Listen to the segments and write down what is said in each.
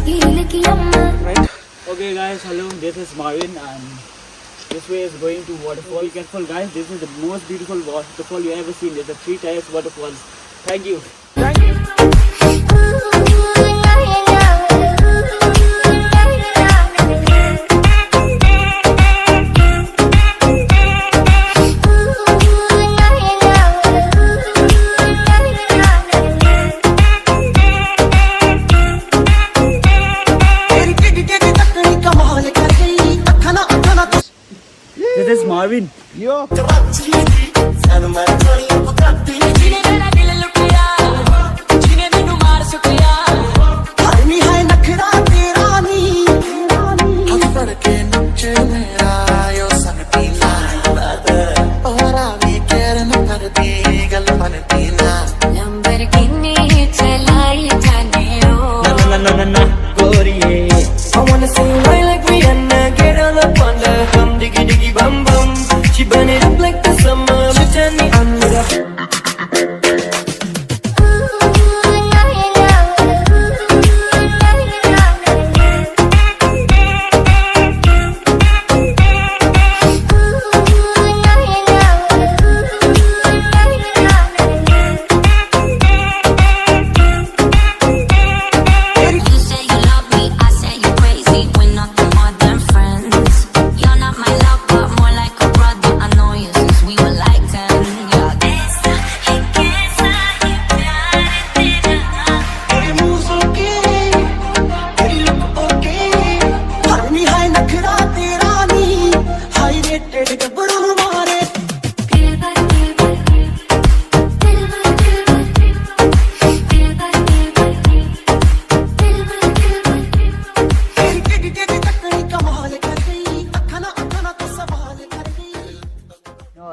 Right. Okay guys, hello, this is Marvin and this way is going to waterfall. Be careful guys, this is the most beautiful waterfall you ever seen. There's a 3 types waterfalls. Thank you. Thank you. This is Marvin. Yo.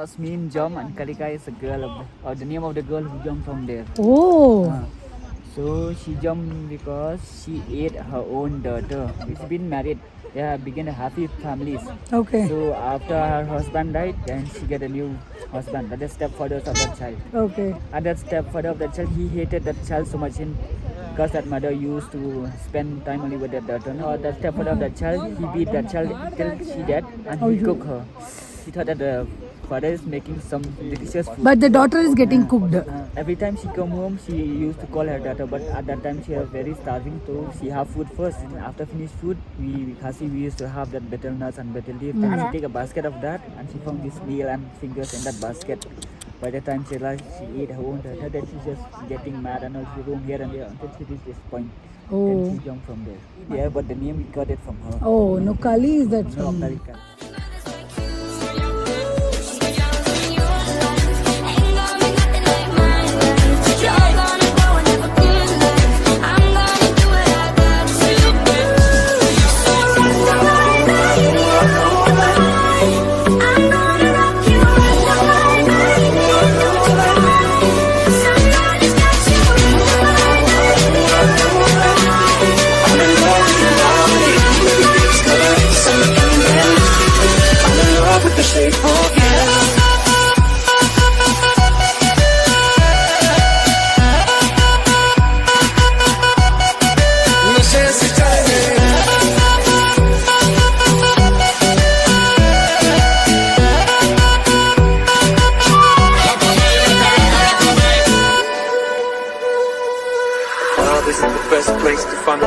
Asmin jumped and Ka Likai is a girl of the name of the girl who jumped from there. Oh. So she jumped because she ate her own daughter. She's been married. Yeah, began a happy families. Okay. So after her husband died, then she get a new husband. That is stepfather of that child. Okay. And that stepfather of that child, he hated that child so much because that mother used to spend time only with that daughter. No, that stepfather of that child, he beat that child till she died and he cooked her. He thought that the father is making some delicious food. But the daughter is getting cooked. Every time she come home, she used to call her daughter. But at that time, she was very starving, so she have food first. And after finish food, Khasi, we used to have that betel nuts and betel leaf. And she take a basket of that, and she found this nail and fingers in that basket. By the time she realized she ate her own daughter, then she's just getting mad and all she roam here and there until she reached this point. Oh. Then she jumped from there. Yeah, but the name we got it from her. Oh, Nohkali is that from? Nohkalikai.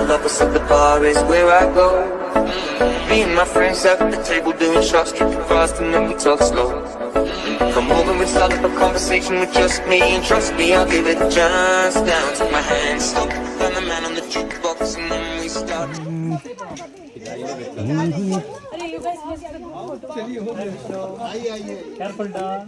Lovers at the bar is where I go. Me and my friends at the table doing shots, tripping fast and then we talk slow. Come over and start up a conversation with just me, and trust me, I'll give it a chance. Down, take my hand, stop, and the man on the jukebox, and then we start. Careful, da.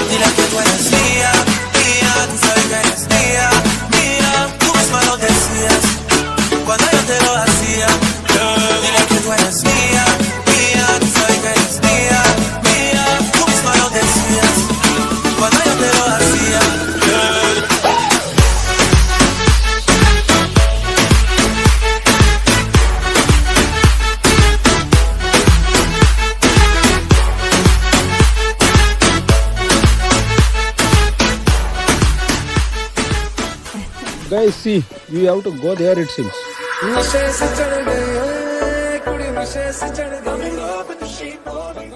Dile que tú eres mía, mía, tú sabes que eres mía, mía, tú misma lo decías cuando yo te lo hacía. Dile que tú eres mía, mía, tú sabes que eres mía, mía, tú misma lo decías cuando yo te lo hacía. Guys, see, we have to go there, it seems. नशे से चढ़ गई, कुड़ी नशे से चढ़ गई।